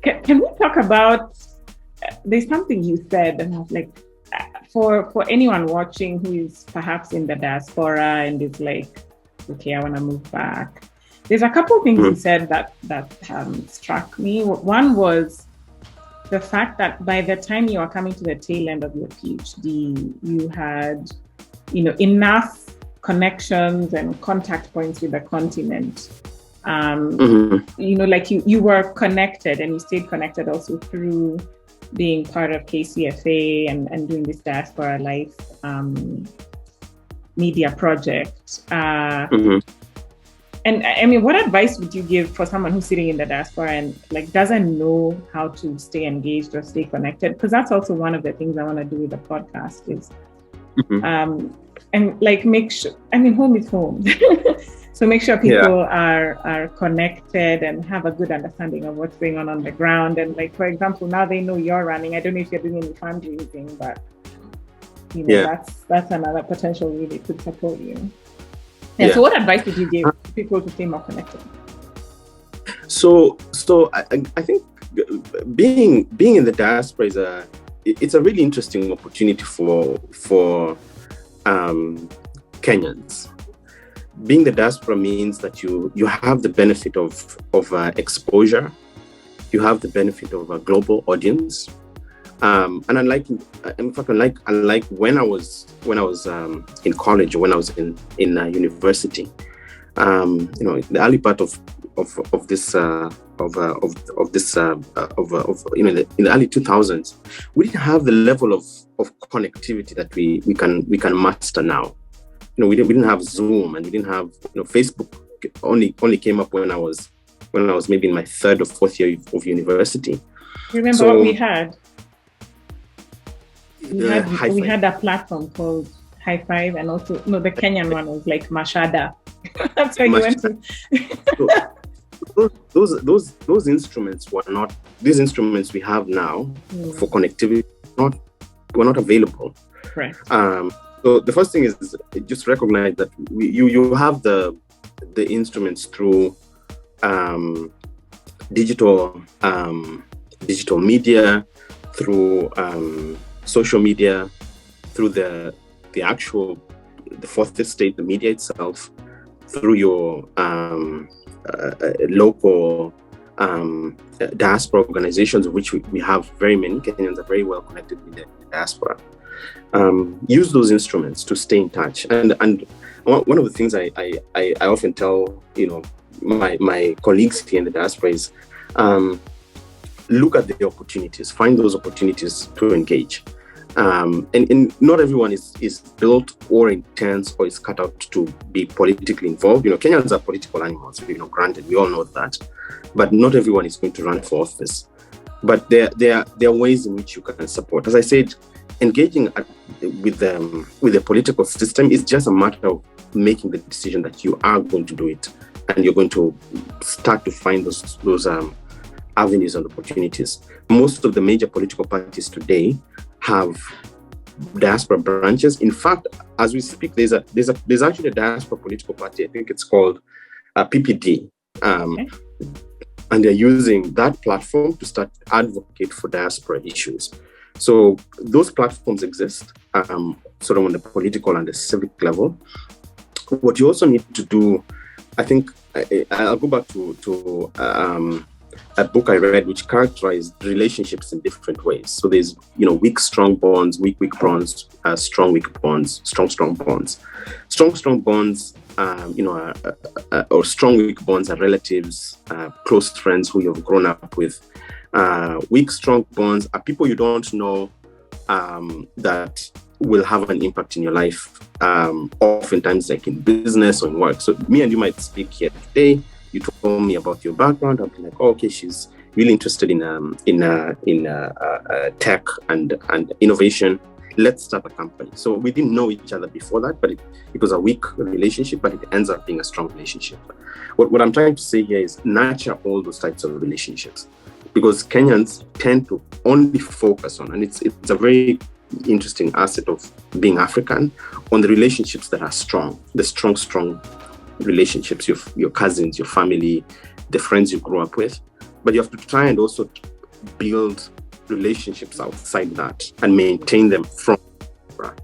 Can we talk about, there's something you said, and I was like, for anyone watching who is perhaps in the diaspora and is like, okay, I want to move back. There's a couple of things you said that struck me. One was the fact that by the time you are coming to the tail end of your PhD, you had, enough connections and contact points with the continent. Like you were connected, and you stayed connected also through being part of KCFA and doing this Diaspora Life media project. And I mean, what advice would you give for someone who's sitting in the diaspora and like doesn't know how to stay engaged or stay connected? Because that's also one of the things I want to do with the podcast is, and like make sure, I mean, home is home. So make sure people are connected and have a good understanding of what's going on the ground. And like, for example, now they know you're running. I don't know if you're doing any fundraising, but that's another potential way they could support you. So what advice would you give people to stay more connected? So I think being in the diaspora it's a really interesting opportunity for Kenyans. Being the diaspora means that you have the benefit of exposure, you have the benefit of a global audience, and unlike when I was in college or when I was in university, in the early part of this in the early 2000s, we didn't have the level of connectivity that we can master now. We didn't have Zoom, and we didn't have Facebook. Only came up when I was maybe in my third or fourth year of university. Remember what we had? We had a platform called High Five, and also the Kenyan one was like Mashada. That's where you went to. Those instruments were not these instruments we have now for connectivity. Were not available. Right. So the first thing is just recognize that you have the instruments through digital media, through social media, through the fourth estate, the media itself, through your local diaspora organizations, of which we have very many. Kenyans are very well connected with the diaspora. Use those instruments to stay in touch. And one of the things I often tell my colleagues here in the diaspora is look at the opportunities, find those opportunities to engage. And not everyone is built or intends or is cut out to be politically involved. Kenyans are political animals, granted, we all know that. But not everyone is going to run for office. But there are ways in which you can support. As I said, engaging with the political system is just a matter of making the decision that you are going to do it, and you're going to start to find those avenues and opportunities. Most of the major political parties today have diaspora branches. In fact, as we speak, there's actually a diaspora political party. I think it's called PPD, and they're using that platform to start to advocate for diaspora issues. So those platforms exist, sort of on the political and the civic level. What you also need to do, I think, I'll go back to a book I read which characterized relationships in different ways. So there's, weak, strong bonds, weak bonds, strong, weak bonds, strong bonds. Strong bonds, or strong, weak bonds are relatives, close friends who you've grown up with. Weak, strong bonds are people you don't know that will have an impact in your life, oftentimes like in business or in work. So me and you might speak here today. You told me about your background. I'll be like, oh, okay, she's really interested in tech and innovation. Let's start a company. So we didn't know each other before that, but it was a weak relationship, but it ends up being a strong relationship. What I'm trying to say here is nurture all those types of relationships, because Kenyans tend to only focus on, and it's a very interesting asset of being African, on the relationships that are strong, the strong relationships, your cousins, your family, the friends you grew up with. but you have to try and also build relationships outside that and maintain them from Diaspora.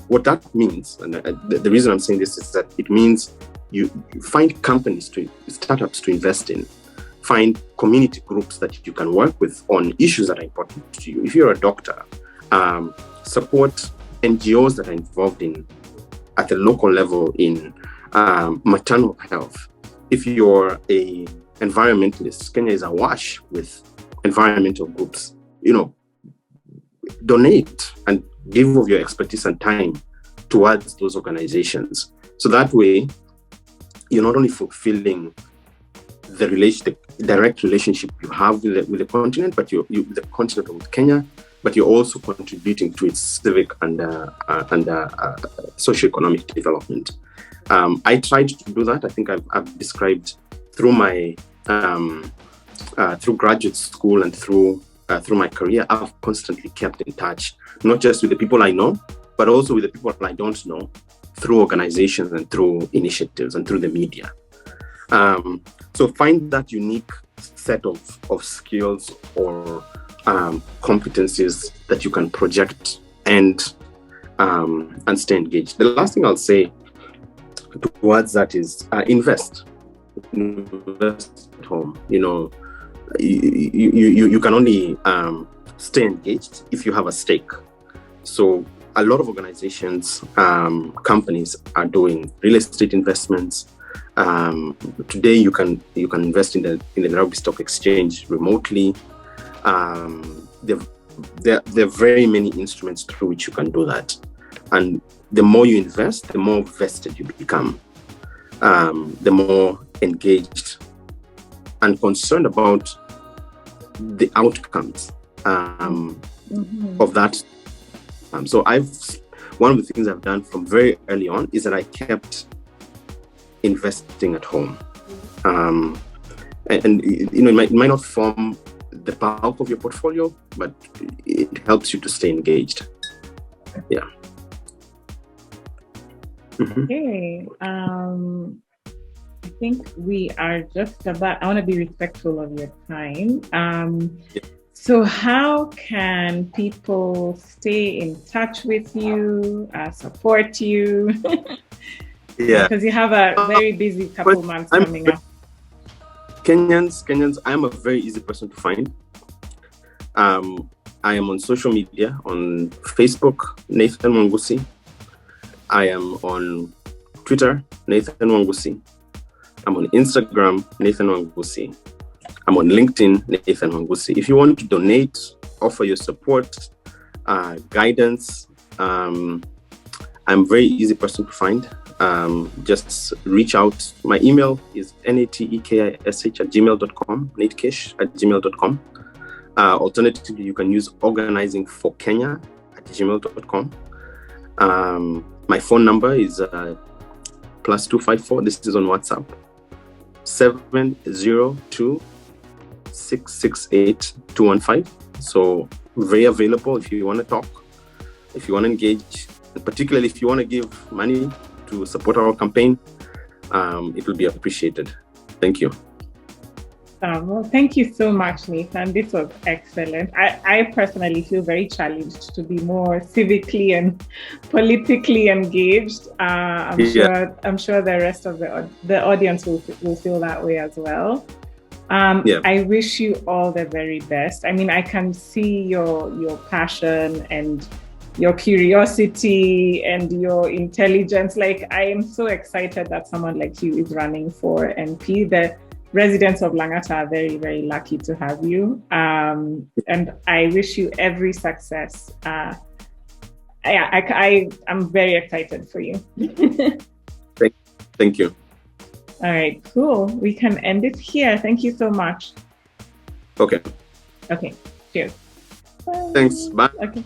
What that means, and the reason I'm saying this is that it means you find startups to invest in, find community groups that you can work with on issues that are important to you. If you're a doctor, support NGOs that are involved at the local level in maternal health. If you're a environmentalist, Kenya is awash with environmental groups. Donate and give of your expertise and time towards those organizations. So that way, you're not only fulfilling the direct relationship you have with the continent, but the continent with Kenya, but you're also contributing to its civic and socioeconomic development. I tried to do that. I think I've described through my through graduate school and through my career, I've constantly kept in touch, not just with the people I know, but also with the people I don't know, through organizations and through initiatives and through the media. So find that unique set of skills or competencies that you can project and stay engaged. The last thing I'll say towards that is invest at home. You can only stay engaged if you have a stake. So a lot of organizations, companies are doing real estate investments. Today you can invest in the Nairobi Stock Exchange remotely. There are very many instruments through which you can do that. And the more you invest, the more vested you become, the more engaged and concerned about the outcomes of that. So one of the things I've done from very early on is that I kept investing at home. And it might not form the bulk of your portfolio, but it helps you to stay engaged. Yeah. Okay. I think we are just about, I want to be respectful of your time. So how can people stay in touch with you, support you? Yeah. Because you have a very busy couple months coming up. Kenyans, I'm a very easy person to find. I am on social media, on Facebook, Nathan Wangusi. I am on Twitter, Nathan Wangusi. I'm on Instagram, Nathan Wangusi. I'm on LinkedIn, Nathan Wangusi. If you want to donate, offer your support, guidance, I'm a very easy person to find. Just reach out. My email is natekish@gmail.com, natekish@gmail.com. Alternatively, you can use organizingforkenya@gmail.com. My phone number is +254. This is on WhatsApp. 702-668-215. So very available if you want to talk, if you want to engage, and particularly if you want to give money to support our campaign, it will be appreciated. Thank you. Well, thank you so much, Nathan. This was excellent. I personally feel very challenged to be more civically and politically engaged. I'm sure the rest of the audience will feel that way as well. I wish you all the very best. I mean, I can see your passion and your curiosity and your intelligence. Like, I am so excited that someone like you is running for MP. The residents of Langata are very, very lucky to have you. And I wish you every success. I'm very excited for you. Thank you. All right, cool. We can end it here. Thank you so much. Okay. Okay, cheers. Bye. Thanks. Bye. Okay.